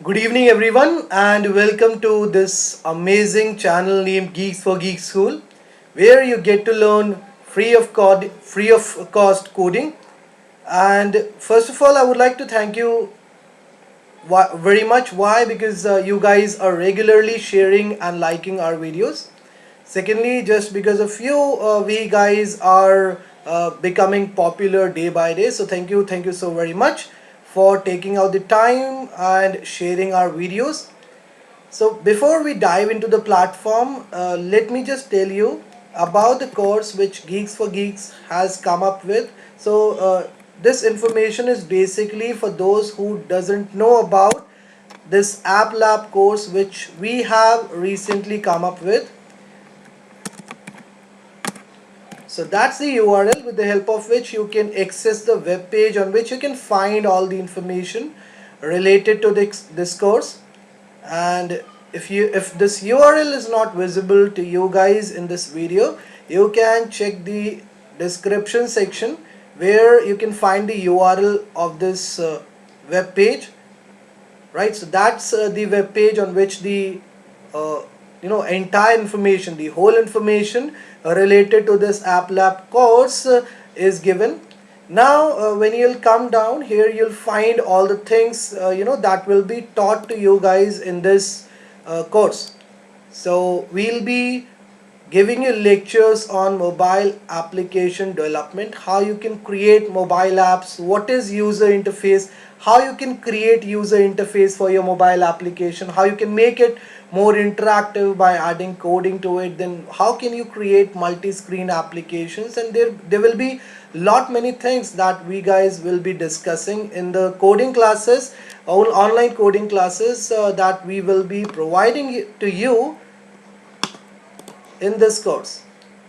Good evening, everyone, and welcome to this amazing channel named Geeks for Geek School, where you get to learn free of cost coding. And first of all, I would like to thank you very much. Why? Because you guys are regularly sharing and liking our videos. Secondly, just because of you, we guys are becoming popular day by day. So thank you so very much for taking out the time and sharing our videos. So before we dive into the platform, let me just tell you about the course which Geeks for Geeks has come up with. This information is basically for those who doesn't know about this App Lab course which we have recently come up with. So that's the URL with the help of which you can access the web page on which you can find all the information related to this course. And if this URL is not visible to you guys in this video, you can check the description section where you can find the URL of this web page, right? So that's the web page on which the uh, entire information, the whole information related to this App Lab course is given. Now when you'll come down here, you'll find all the things that will be taught to you guys in this course. So we'll be giving you lectures on mobile application development, how you can create mobile apps, what is user interface, how you can create user interface for your mobile application, how you can make it more interactive by adding coding to it, then how can you create multi-screen applications, and there will be lot many things that we guys will be discussing in the coding classes, online coding classes that we will be providing to you in this course.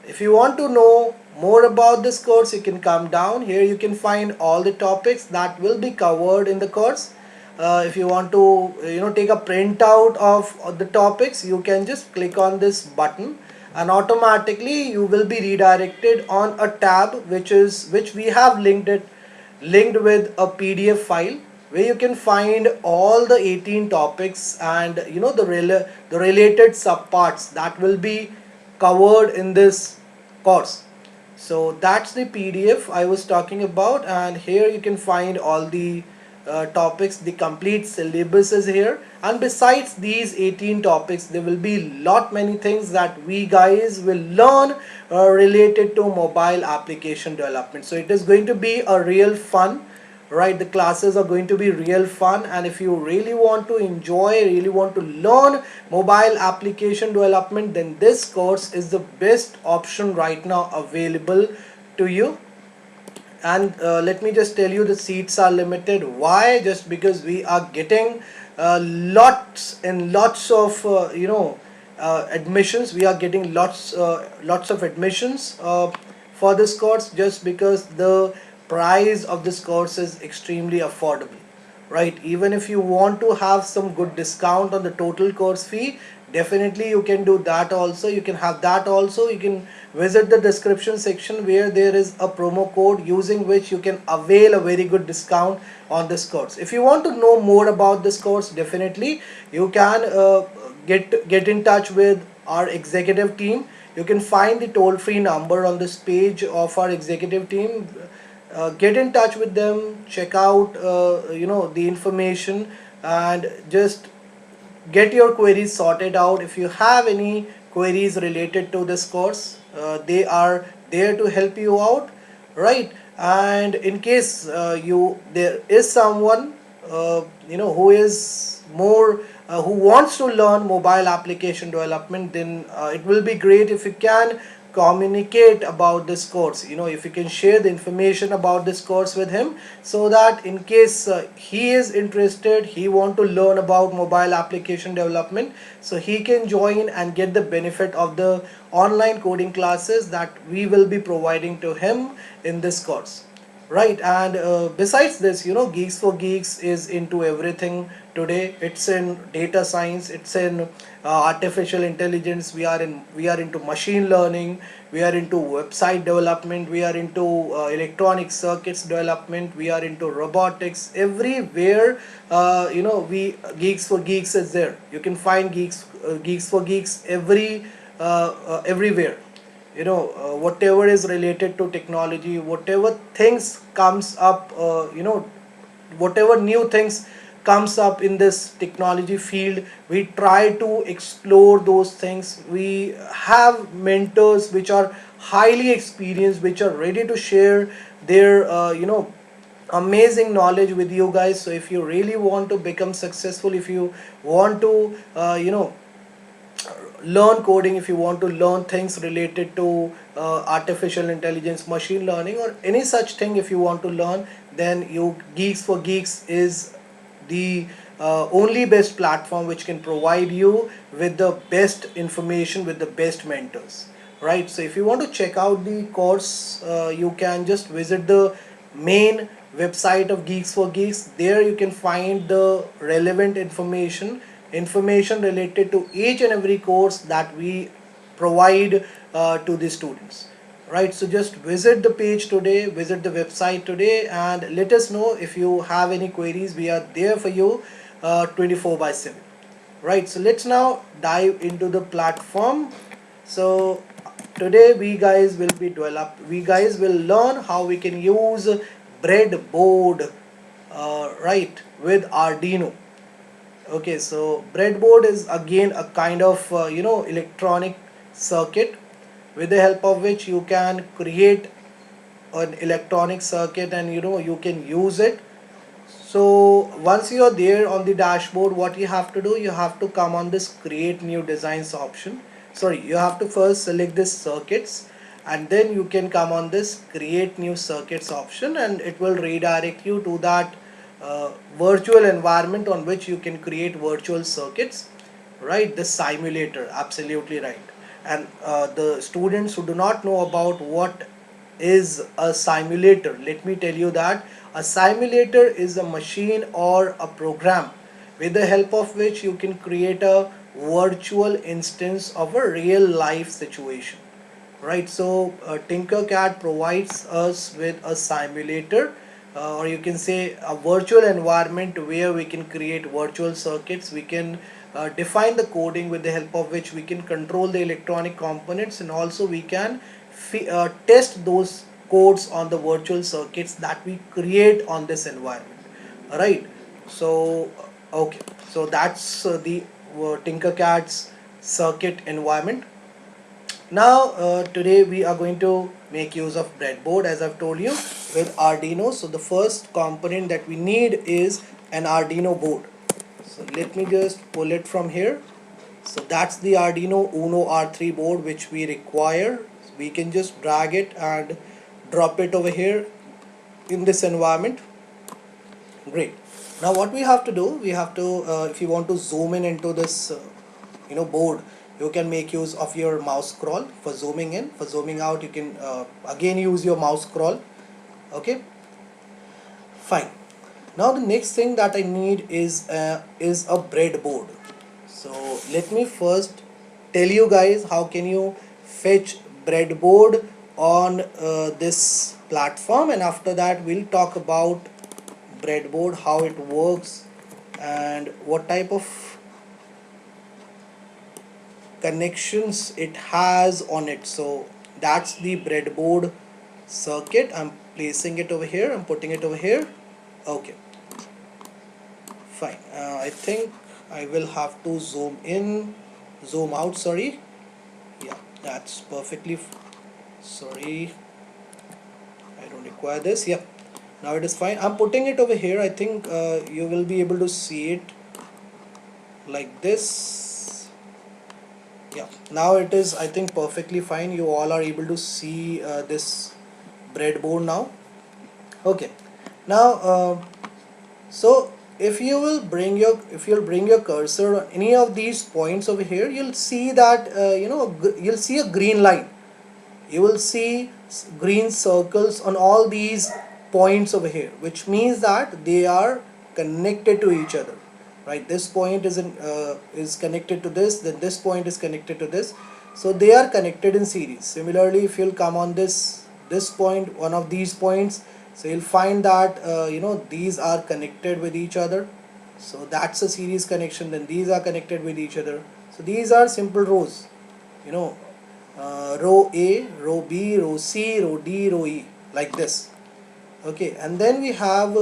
If you want to know more about this course, you can come down here. You can find all the topics that will be covered in the course. If you want to take a printout of the topics, you can just click on this button and automatically you will be redirected on a tab which we have linked with a PDF file where you can find all the 18 topics and the related subparts that will be covered in this course. So that's the PDF I was talking about, and here you can find all the topics. The complete syllabus is here, and besides these 18 topics there will be lot many things that we guys will learn related to mobile application development. So it is going to be a real fun, right? The classes are going to be real fun, and if you really want to enjoy, really want to learn mobile application development, then this course is the best option right now available to you. And let me just tell you, the seats are limited. Why? Just because we are getting lots and lots of admissions. We are getting lots of admissions for this course, just because the price of this course is extremely affordable, right? Even if you want to have some good discount on the total course fee, definitely you can do that also. You can have that also. You can visit the description section where there is a promo code using which you can avail a very good discount on this course. If you want to know more about this course, definitely you can get in touch with our executive team. You can find the toll-free number on this page of our executive team. Get in touch with them, check out the information, and just get your queries sorted out. If you have any queries related to this course, they are there to help you out, right? And in case there is someone who is more who wants to learn mobile application development, then it will be great if you can communicate about this course. If you can share the information about this course with him, so that in case he is interested, he want to learn about mobile application development, so he can join and get the benefit of the online coding classes that we will be providing to him in this course. right? And besides this, you know, Geeks for Geeks is into everything today. It's in data science, it's in artificial intelligence, we are into machine learning, we are into website development, we are into electronic circuits development, we are into robotics. Everywhere, you know, we Geeks for Geeks is there. You can find Geeks for Geeks everywhere. You know, whatever is related to technology, whatever things comes up, you know, whatever new things comes up in this technology field, we try to explore those things. We have mentors which are highly experienced, which are ready to share their you know, amazing knowledge with you guys. So if you really want to become successful, if you want to you know, learn coding, if you want to learn things related to artificial intelligence, machine learning, or any such thing, if you want to learn, then you Geeks for Geeks is the only best platform which can provide you with the best information, with the best mentors, right? So if you want to check out the course, you can just visit the main website of Geeks for Geeks. There you can find the relevant information related to each and every course that we provide to the students, right? So just visit the page today, visit the website today, and let us know if you have any queries. We are there for you 24 by 7, right? So let's now dive into the platform. So today we guys will learn how we can use breadboard, right, with Arduino. Okay, so breadboard is again a kind of you know, electronic circuit with the help of which you can create an electronic circuit, and you know, you can use it. So once you are there on the dashboard, what you have to do, you have to come on this create new designs option. Sorry, you have to first select this circuits, and then you can come on this create new circuits option, and it will redirect you to that virtual environment on which you can create virtual circuits, right? The simulator, absolutely right. And the students who do not know about what is a simulator, let me tell you that a simulator is a machine or a program with the help of which you can create a virtual instance of a real life situation, right? So Tinkercad provides us with a simulator, or you can say a virtual environment where we can create virtual circuits. We can define the coding with the help of which we can control the electronic components, and also we can test those codes on the virtual circuits that we create on this environment, right? So okay, so that's the Tinkercad's circuit environment. Now today we are going to make use of breadboard, as I've told you, with Arduino. So the first component that we need is an Arduino board. So let me just pull it from here. So that's the Arduino Uno R3 board which we require. We can just drag it and drop it over here in this environment. Great. Now what we have to do, we have to if you want to zoom in into this you know, board, you can make use of your mouse scroll for zooming in. For zooming out, you can again use your mouse scroll. Okay, fine. Now the next thing that I need is a breadboard. So let me first tell you guys how can you fetch breadboard on this platform, and after that we'll talk about breadboard, how it works, and what type of connections it has on it. So that's the breadboard circuit. I'm placing it over here, I'm putting it over here. Okay, fine. I think I will have to zoom in, zoom out, sorry. Yeah, that's perfectly sorry, I don't require this. Yeah, now it is fine. I'm putting it over here. I think you will be able to see it like this. Yeah, now it is, I think, perfectly fine. You all are able to see this breadboard now. Okay, now so if you'll bring your cursor on any of these points over here, you'll see that you know, you'll see a green line. You will see green circles on all these points over here, which means that they are connected to each other, right? This point is connected to this, then this point is connected to this, so they are connected in series. Similarly, if you'll come on this point, one of these points, so you'll find that these are connected with each other, so that's a series connection. Then these are connected with each other, so these are simple rows, you know row A, row B, row C, row D, row E, like this. Okay, and then we have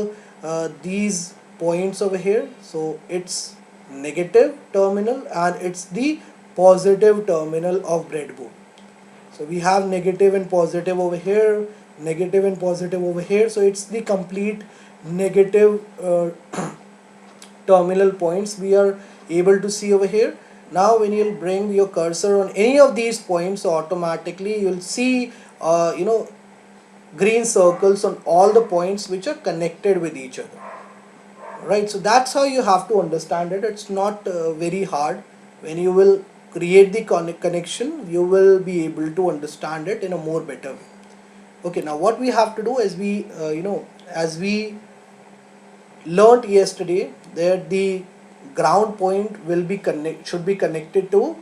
these points over here, so it's negative terminal and it's the positive terminal of breadboard. So we have negative and positive over here, negative and positive over here, so it's the complete negative terminal points we are able to see over here. Now when you'll bring your cursor on any of these points, so automatically you'll see green circles on all the points which are connected with each other, right? So that's how you have to understand it. It's not very hard. When you will create the connection, you will be able to understand it in a more better way. Okay, now what we have to do is as we learnt yesterday, that the ground point will be should be connected to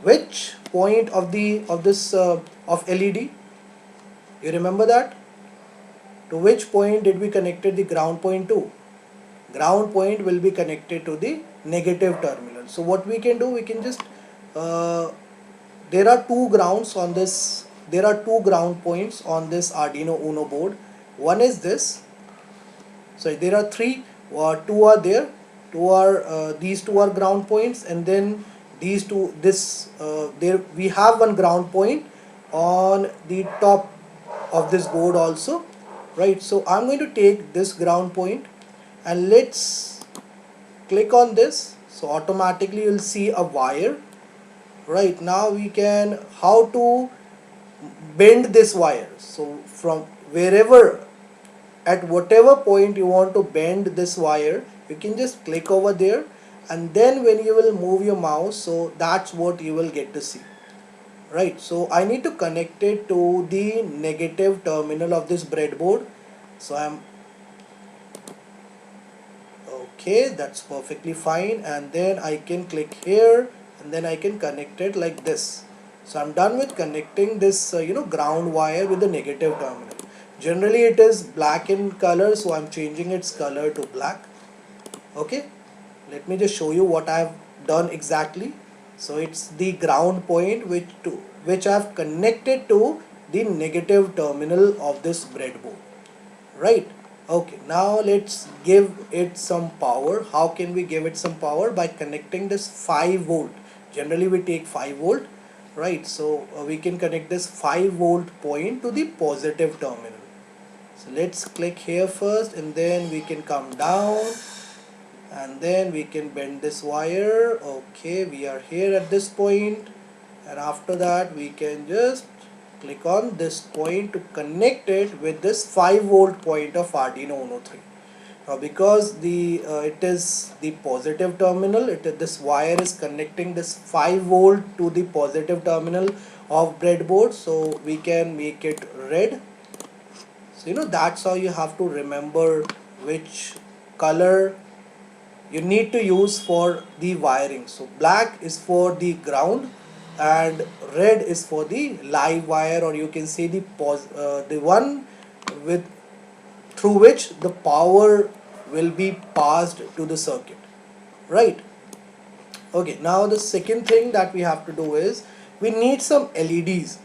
which point of this of LED. You remember that? To which point did we connected the ground point to? Ground point will be connected to the negative terminal. So what we can do, we can just there are two grounds on this. There are two ground points on this Arduino Uno board. One is this. So there are three. Two are there. These two are ground points, and then these two. There we have one ground point on the top of this board also, right? So I'm going to take this ground point and let's click on this. So automatically you'll see a wire. Right now we can how to bend this wire. So from wherever, at whatever point you want to bend this wire, you can just click over there, and then when you will move your mouse, so that's what you will get to see, right? So I need to connect it to the negative terminal of this breadboard. So I'm okay, that's perfectly fine, and then I can click here and then I can connect it like this. So I'm done with connecting this ground wire with the negative terminal. Generally it is black in color, so I'm changing its color to black. Okay, let me just show you what I've done exactly. So it's the ground point which I've connected to the negative terminal of this breadboard, right? Okay, now let's give it some power. How can we give it some power? By connecting this 5 volt. Generally we take 5 volt, right? So we can connect this 5 volt point to the positive terminal. So let's click here first, and then we can come down, and then we can bend this wire. Okay, we are here at this point, and after that we can just click on this point to connect it with this 5 volt point of Arduino Uno 3. Now because it is the positive terminal, this wire is connecting this 5 volt to the positive terminal of breadboard, so we can make it red. So that's how you have to remember which color you need to use for the wiring. So black is for the ground and red is for the live wire, or you can say the one through which the power will be passed to the circuit, right? Okay, now the second thing that we have to do is we need some LEDs.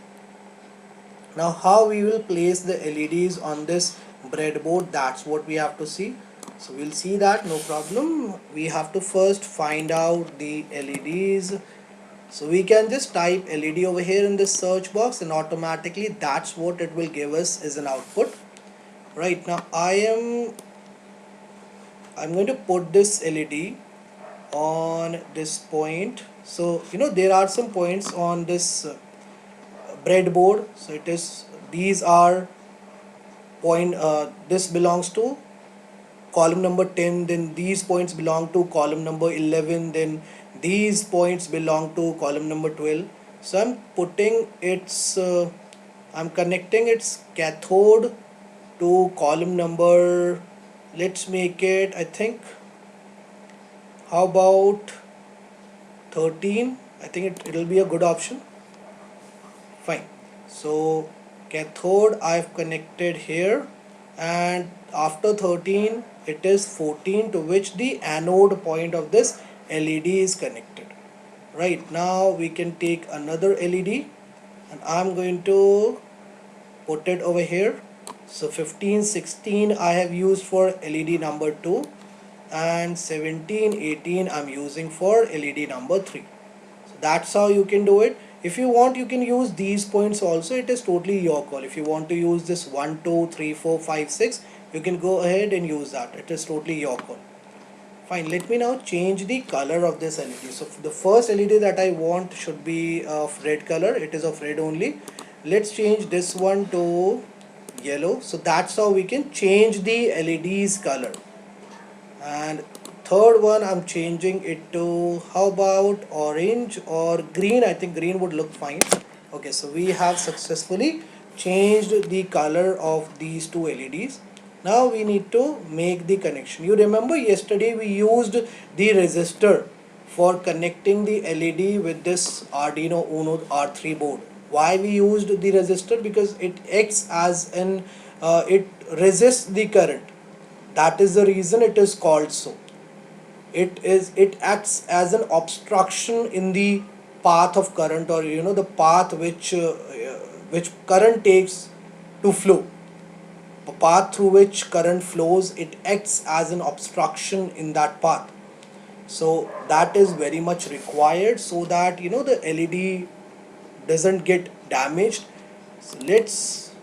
Now how we will place the LEDs on this breadboard, that's what we have to see. So we'll see that, no problem. We have to first find out the LEDs. So we can just type LED over here in this search box, and automatically that's what it will give us as an output. Right now I'm going to put this LED on this point. So there are some points on this breadboard. So these are point this belongs to column number 10, then these points belong to column number 11, then these points belong to column number 12. So I'm connecting its cathode to column number, let's make it, I think, how about 13? I think it'll be a good option. Fine. So cathode I've connected here, and after 13 it is 14 to which the anode point of this LED is connected. Right, now we can take another LED and I'm going to put it over here. So 15, 16 I have used for LED number 2, and 17, 18 I'm using for LED number 3. So that's how you can do it. If you want, you can use these points also. It is totally your call. If you want to use this 1, 2, 3, 4, 5, 6, you can go ahead and use that. It is totally your call. Fine, let me now change the color of this LED. So the first LED that I want should be of red color. It is of red only. Let's change this one to yellow. So that's how we can change the LED's color. And third one, I'm changing it to, how about orange or green? I think green would look fine. Okay, so we have successfully changed the color of these two LEDs. Now we need to make the connection. You remember yesterday we used the resistor for connecting the LED with this Arduino Uno R3 board. Why we used the resistor? Because it acts as an it resists the current. That is the reason it is called so. It acts as an obstruction in the path of current, or the path which current takes to flow. The path through which current flows, it acts as an obstruction in that path. So that is very much required so that the LED doesn't get damaged. So let's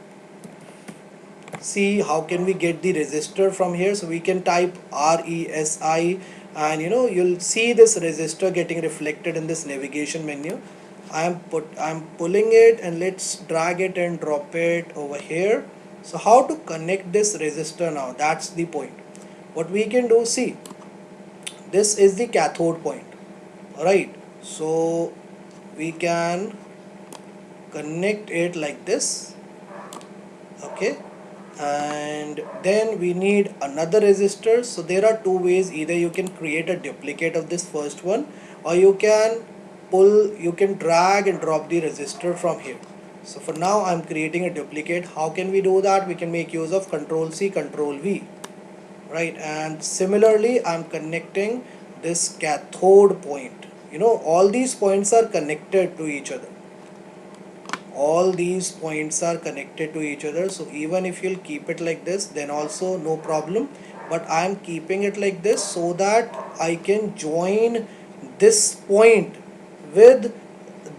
see how can we get the resistor from here. So we can type RESI, and you'll see this resistor getting reflected in this navigation menu. I'm pulling it, and let's drag it and drop it over here. So how to connect this resistor now? That's the point. What we can do, see, this is the cathode point. Alright, so we can connect it like this. Okay, and then we need another resistor. So there are two ways. Either you can create a duplicate of this first one, or you can drag and drop the resistor from here. So for now I'm creating a duplicate. How can we do that? We can make use of Control C, Control V, right? And similarly I'm connecting this cathode point. All these points are connected to each other. All these points are connected to each other. So even if you'll keep it like this, then also no problem, but I am keeping it like this so that I can join this point with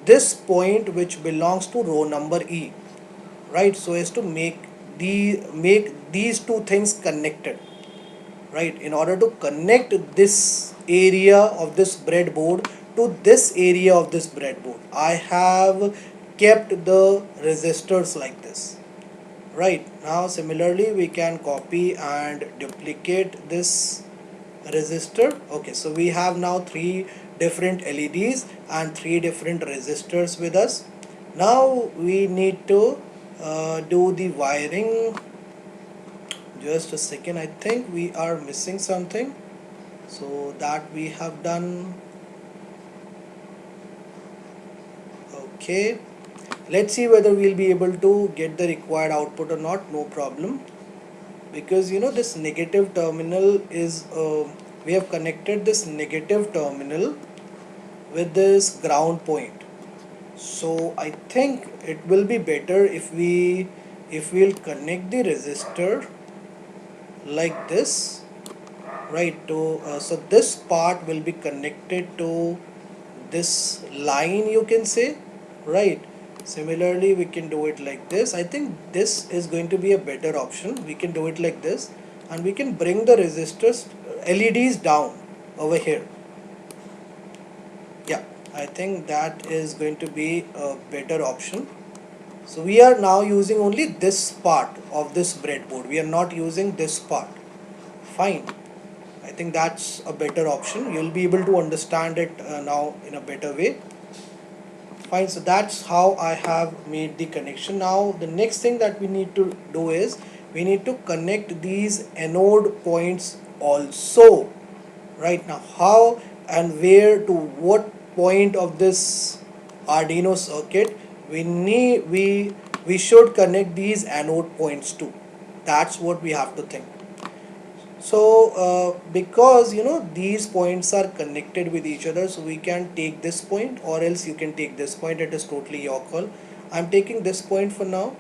this point which belongs to row number E, right? So as to make these two things connected, right? In order to connect this area of this breadboard to this area of this breadboard, I have kept the resistors like this. Right, now similarly we can copy and duplicate this resistor. Okay, so we have now 3 different LEDs and 3 different resistors with us. Now we need to do the wiring. Just a second, I think we are missing something, so that we have done. Okay, let's see whether we'll be able to get the required output or not. No problem, because this negative terminal is we have connected this negative terminal with this ground point. So I think it will be better if we'll connect the resistor like this, right? To so this part will be connected to this line, you can say, right? Similarly we can do it like this. I think this is going to be a better option. We can do it like this, and we can bring the resistors LEDs down over here. Yeah, I think that is going to be a better option. So we are now using only this part of this breadboard. We are not using this part. Fine, I think that's a better option. You'll be able to understand it now in a better way. Fine, so that's how I have made the connection. Now the next thing that we need to do is we need to connect these anode points also. Right now, how and where to what point of this Arduino circuit we should connect these anode points to. That's what we have to think. So because these points are connected with each other, so we can take this point or else you can take this point. It is totally your call. I'm taking this point for now,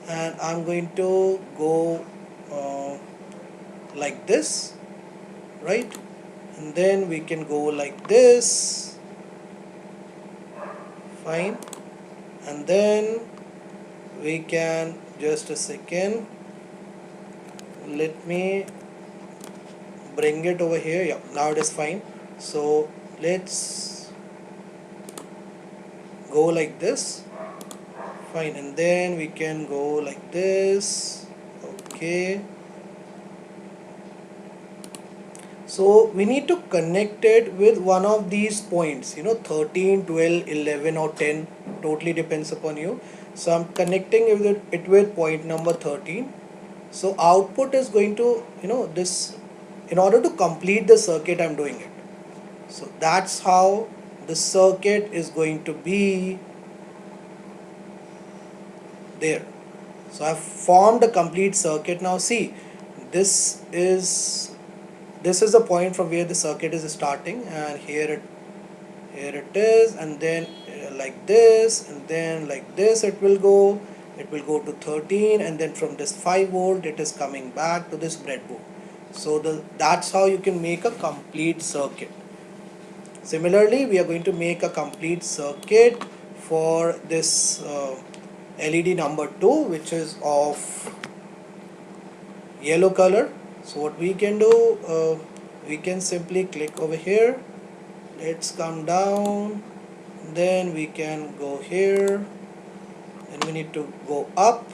and I'm going to go like this, right? And then we can go like this, fine. And then we can, just a second, let me bring it over here. Yeah, now it is fine. So let's go like this, fine. And then we can go like this, okay. So we need to connect it with one of these points, 13, 12, 11 or 10, totally depends upon you. So I'm connecting it with point number 13. So output is going to, this, in order to complete the circuit, I'm doing it. So that's how the circuit is going to be there. So I've formed a complete circuit. Now see, this is the point from where the circuit is starting, and here it is, and then like this, and then like this it will go to 13, and then from this 5 volt it is coming back to this breadboard. So that's how you can make a complete circuit. Similarly, we are going to make a complete circuit for this LED number 2, which is of yellow color. So what we can do, we can simply click over here. Let's come down, then we can go here, and we need to go up,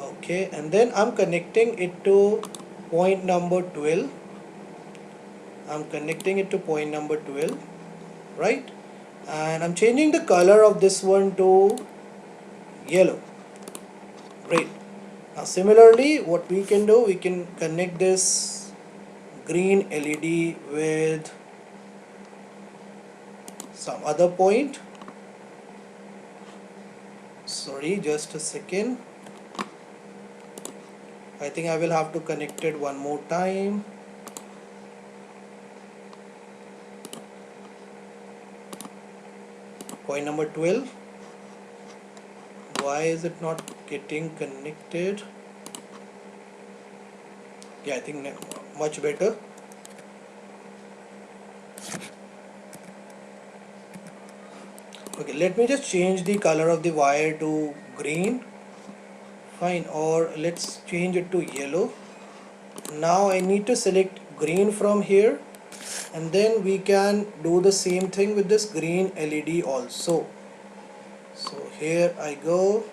okay. And then I'm connecting it to point number 12. I'm connecting it to point number 12, right? And I'm changing the color of this one to yellow. Great. Now similarly, what we can do, we can connect this green LED with some other point. Sorry, just a second. I think I will have to connect it one more time. Point number 12. Why is it not getting connected? Yeah, I think much better. Okay, let me just change the color of the wire to green, fine, or let's change it to yellow. Now I need to select green from here, and then we can do the same thing with this green LED also. So here I go.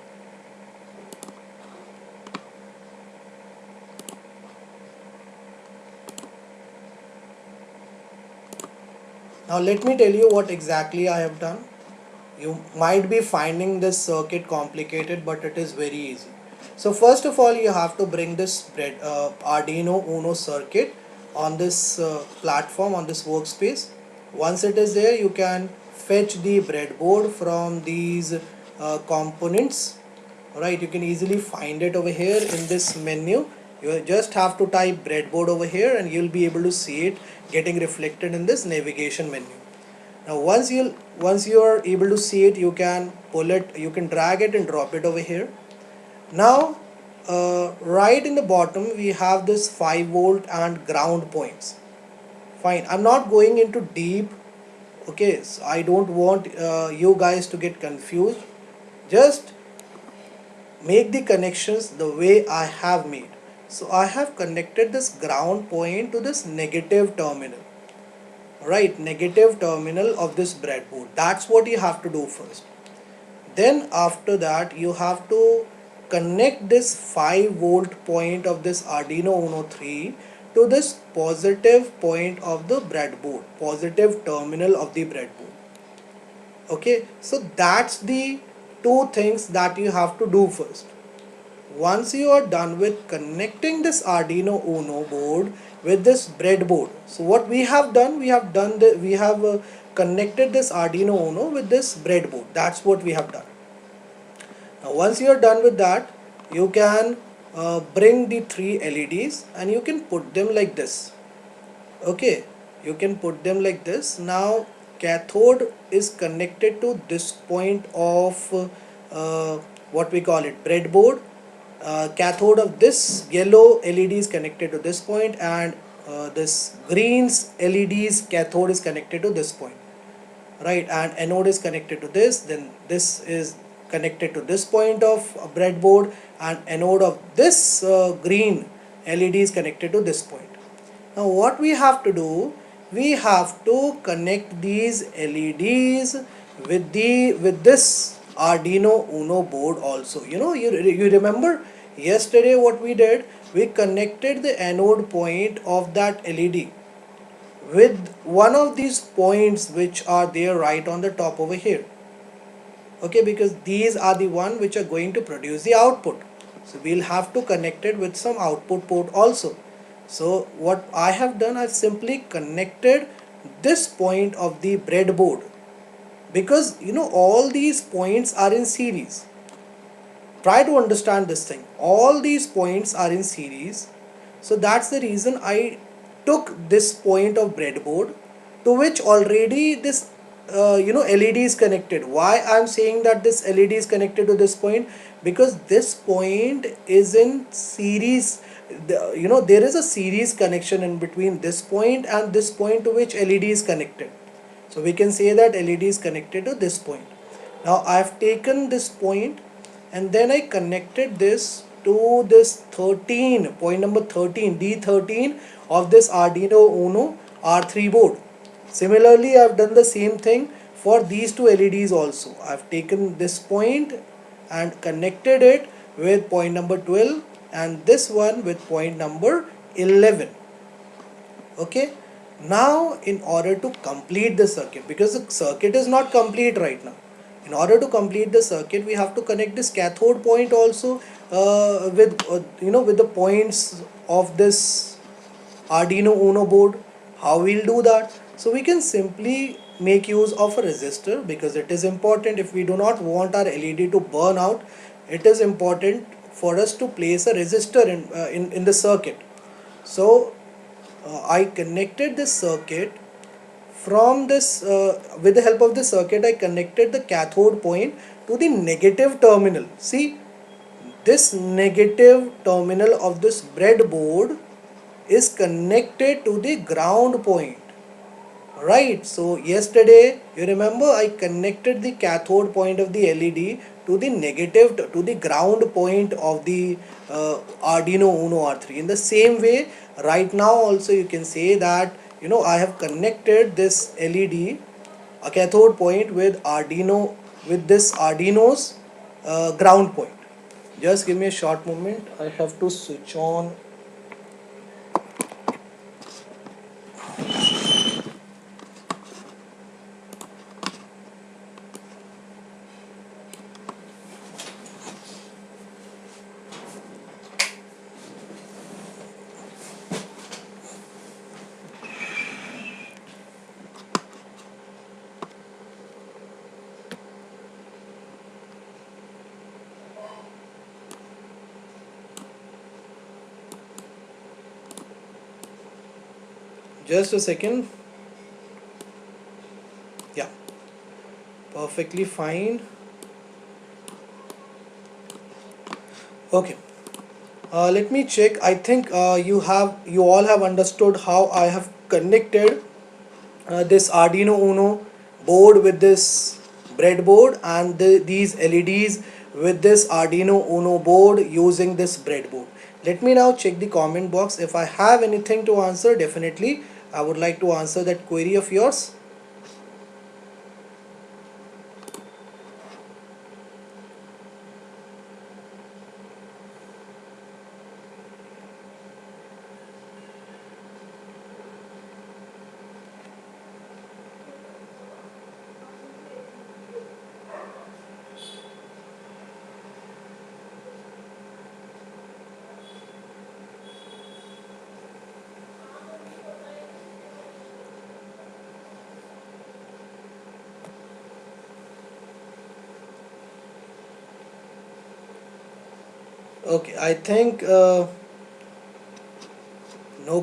Now let me tell you what exactly I have done. You might be finding this circuit complicated, but it is very easy. So first of all, you have to bring this Arduino Uno circuit on this platform, on this workspace. Once it is there, you can fetch the breadboard from these components. Right, you can easily find it over here in this menu. You just have to type breadboard over here, and you'll be able to see it getting reflected in this navigation menu. Now once you are able to see it, you can pull it, you can drag it and drop it over here. Now right in the bottom we have this 5 volt and ground points. Fine, I'm not going into deep, okay, so I don't want you guys to get confused. Just make the connections the way I have made. So I have connected this ground point to this negative terminal. Right, negative terminal of this breadboard. That's what you have to do first. Then after that, you have to connect this 5 volt point of this Arduino Uno 3 to this positive point of the breadboard, positive terminal of the breadboard. Okay, so that's the two things that you have to do first. once you are done with connecting this Arduino Uno board with this breadboard, so what we have done, we have connected this Arduino Uno with this breadboard. That's what we have done. Now once you are done with that, you can bring the three LEDs and you can put them like this. Okay, you can put them like this. Now cathode is connected to this point of what we call it, breadboard. Cathode of this yellow LED is connected to this point, and this green's LED's cathode is connected to this point, right? And anode is connected to this, then this is connected to this point of breadboard, and anode of this green LED is connected to this point. Now what we have to do, we have to connect these LEDs with this Arduino Uno board also. You remember yesterday what we did? We connected the anode point of that LED with one of these points which are there right on the top over here. Okay, because these are the one which are going to produce the output, so we'll have to connect it with some output port also. So what I have done, I've simply connected this point of the breadboard, because all these points are in series. Try to understand this thing, all these points are in series. So that's the reason I took this point of breadboard to which already this LED is connected. Why I'm saying that this LED is connected to this point? Because this point is in series. There is a series connection in between this point and this point to which LED is connected. So we can say that LED is connected to this point. Now I have taken this point and then I connected this to this 13, point number 13, D13 of this Arduino Uno R3 board. Similarly, I have done the same thing for these two LEDs also. I have taken this point and connected it with point number 12 and this one with point number 11. Okay. Now in order to complete the circuit, because the circuit is not complete right now, in order to complete the circuit we have to connect this cathode point also with the points of this Arduino Uno board. How we'll do that? So we can simply make use of a resistor, because it is important. If we do not want our LED to burn out, it is important for us to place a resistor in the circuit. So I connected this circuit from this with the help of this circuit. I connected the cathode point to the negative terminal. See, this negative terminal of this breadboard is connected to the ground point, right? So yesterday, you remember, I connected the cathode point of the LED to the to the ground point of the Arduino Uno R3. In the same way, right now also you can say that I have connected this LED, a cathode point, with this Arduino's ground point. Just give me a short moment, I have to switch on. Just a second. Yeah, perfectly fine. Okay, let me check. I think you all have understood how I have connected this Arduino Uno board with this breadboard, and these LEDs with this Arduino Uno board using this breadboard. Let me now check the comment box. If I have anything to answer, definitely I would like to answer that query of yours. Okay, I think no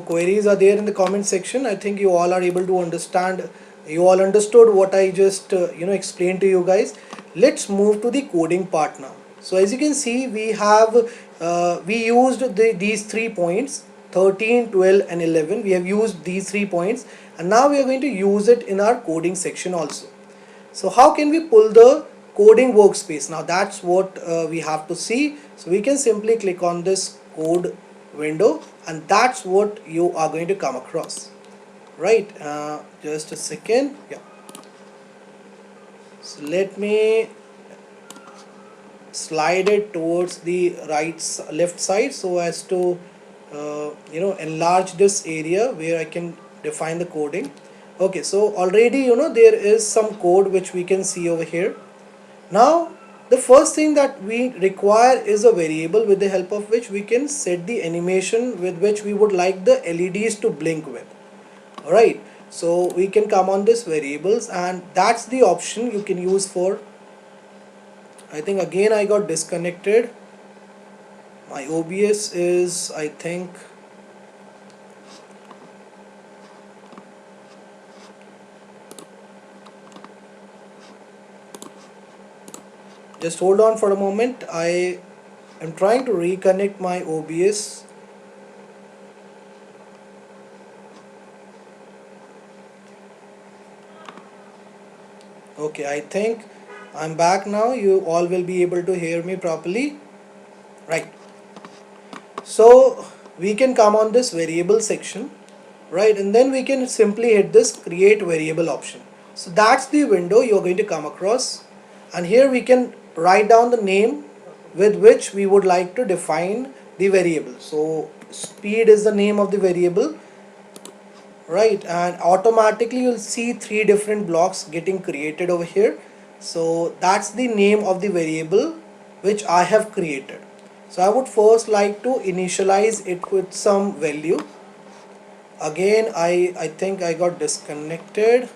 queries are there in the comment section. I think you all are able to understand. You all understood what I just explained to you guys. Let's move to the coding part now. So as you can see, we used these 3 points, 13, 12 and 11. We have used these 3 points, and now we are going to use it in our coding section also. So how can we pull the coding workspace? Now that's what we have to see. So we can simply click on this code window, and that's what you are going to come across. Right, just a second. Yeah. So let me slide it towards the left side so as to enlarge this area where I can define the coding. Okay, so already there is some code which we can see over here. Now the first thing that we require is a variable with the help of which we can set the animation with which we would like the LEDs to blink with. Alright, so we can come on this variables, and that's the option you can use for. I think again I got disconnected. My OBS is, I think, just hold on for a moment. I am trying to reconnect my OBS. Okay, I think I'm back now. You all will be able to hear me properly. Right. So we can come on this variable section, right, and then we can simply hit this create variable option. So that's the window you're going to come across, and here we can write down the name with which we would like to define the variable. So speed is the name of the variable, right, and automatically you'll see 3 different blocks getting created over here. So that's the name of the variable which I have created. So I would first like to initialize it with some value. Again, I think I got disconnected.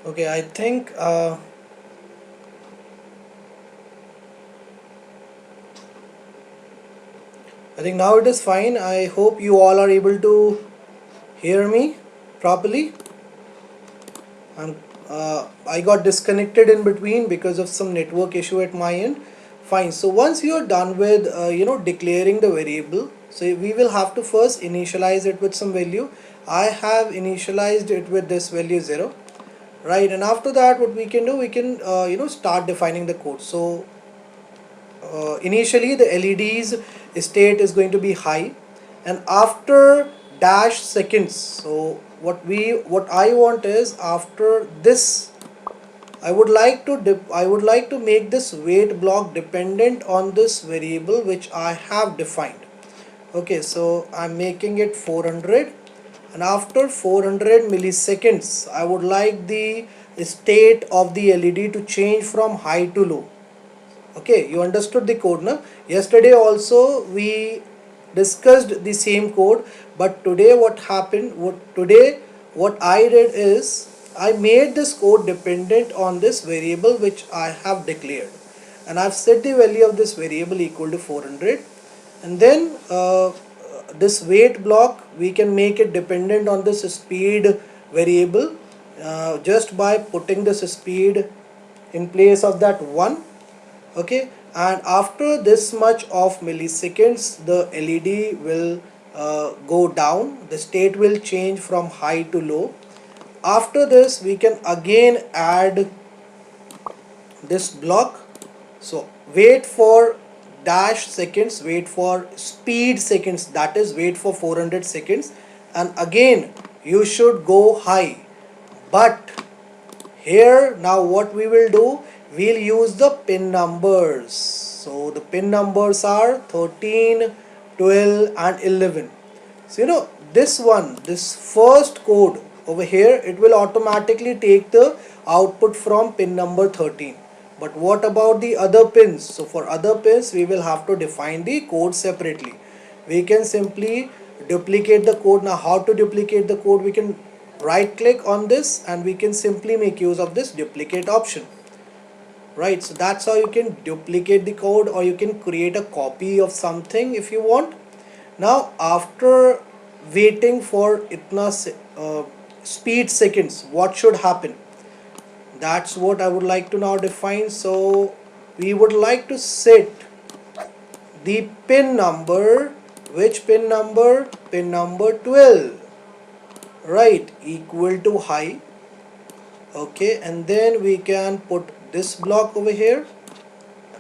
Okay, I think now it is fine. I hope you all are able to hear me properly. I got disconnected in between because of some network issue at my end. Fine. So once you are done with declaring the variable, so we will have to first initialize it with some value. I have initialized it with this value 0, right, and after that what we can do, we can start defining the code. So initially the LEDs state is going to be high, and after dash seconds, so what I want is, after this I would like to make this wait block dependent on this variable which I have defined. Okay, so I'm making it 400, and after 400 milliseconds I would like the state of the LED to change from high to low. Okay, you understood the code now. Yesterday also we discussed the same code, but today what happened, what I did is I made this code dependent on this variable which I have declared, and I've set the value of this variable equal to 400. And then this wait block, we can make it dependent on this speed variable just by putting this speed in place of that 1. Okay, and after this much of milliseconds the LED will go down, the state will change from high to low. After this we can again add this block. So wait for dash seconds, wait for speed seconds, that is wait for 400 seconds, and again you should go high. But here now what we will do, we'll use the pin numbers. So the pin numbers are 13, 12 and 11. So this one, this first code over here, it will automatically take the output from pin number 13. But what about the other pins? So for other pins we will have to define the code separately. We can simply duplicate the code. Now how to duplicate the code? We can right click on this and we can simply make use of this duplicate option. Right, so that's how you can duplicate the code, or you can create a copy of something if you want. Now after waiting for itna speed seconds, what should happen? That's what I would like to now define. So we would like to set the pin number. Which pin number? Pin number 12, right, equal to high. Okay, and then we can put this block over here.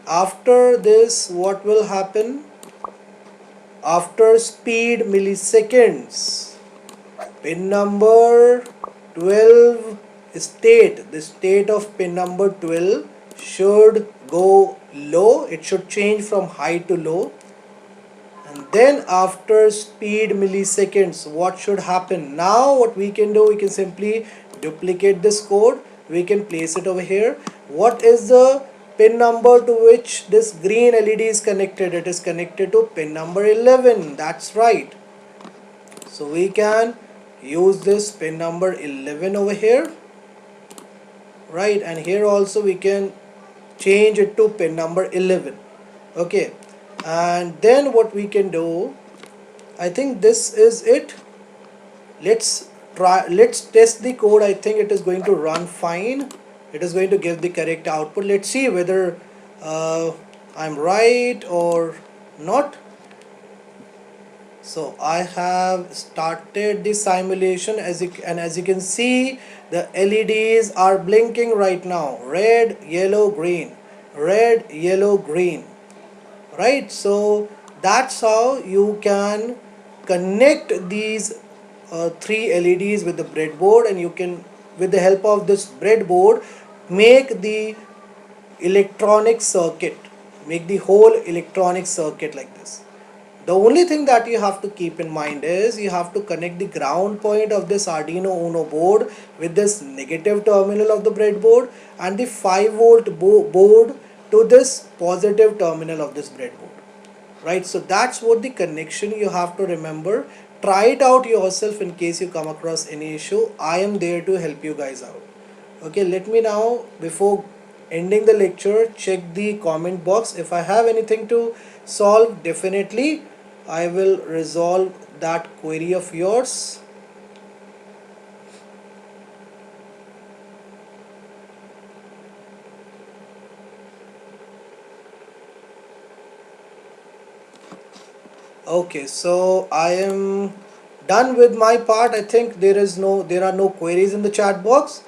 After this, what will happen? After speed milliseconds, pin number 12 state, the state of pin number 12 should go low. It should change from high to low. And then after speed milliseconds, what should happen? Now what we can do, we can simply duplicate this code, we can place it over here. What is the pin number to which this green LED is connected? It is connected to pin number 11. That's right. So we can use this pin number 11 over here, right, and here also we can change it to pin number 11. Okay, and then what we can do, I think this is it. Let's test the code. I think it is going to run fine. It is going to give the correct output. Let's see whether I'm right or not. So I have started the simulation, as you can see, the LEDs are blinking right now. Red, yellow, green. Red, yellow, green. Right? So that's how you can connect these three LEDs with the breadboard, and you can, with the help of this breadboard, make the electronic circuit, make the whole electronic circuit like this. The only thing that you have to keep in mind is you have to connect the ground point of this Arduino Uno board with this negative terminal of the breadboard, and the 5-volt board to this positive terminal of this breadboard. Right, so that's what the connection you have to remember. Try it out yourself in case you come across any issue. I am there to help you guys out. Okay, let me now, before ending the lecture, check the comment box. If I have anything to solve, definitely I will resolve that query of yours. Okay, so I am done with my part. I think there are no queries in the chat box.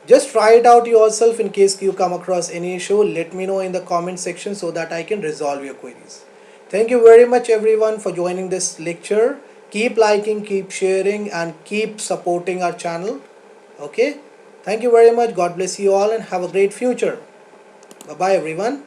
Just try it out yourself. In case you come across any issue, let me know in the comment section so that I can resolve your queries. Thank you very much everyone for joining this lecture. Keep liking, keep sharing and keep supporting our channel. Okay, thank you very much. God bless you all and have a great future. Bye bye everyone.